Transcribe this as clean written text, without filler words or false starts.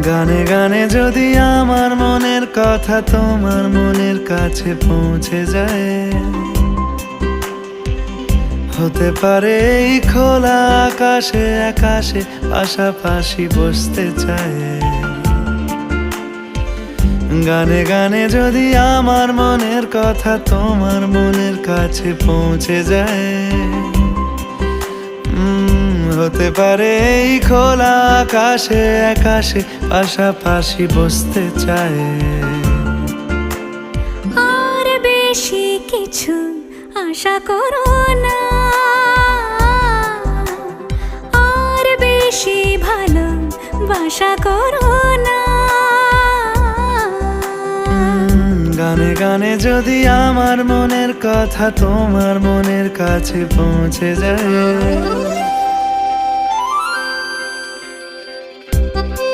গানে গানে যদি আমার মনের কথা তোমার মনের কাছে পৌঁছে যায়, হতে পারে এই খোলা আকাশে আকাশে পাশাপাশি বসতে চায়। গানে গানে যদি আমার মনের কথা তোমার মনের কাছে পৌঁছে যায়, হতে পারে এই খোলা আকাশে আকাশে পাশাপাশি বসতে চায়। আর বেশি কিছু আশা করো না, আর বেশি ভালোবাসা করো না। গানে গানে যদি আমার মনের কথা তোমার মনের কাছে পৌঁছে যায়,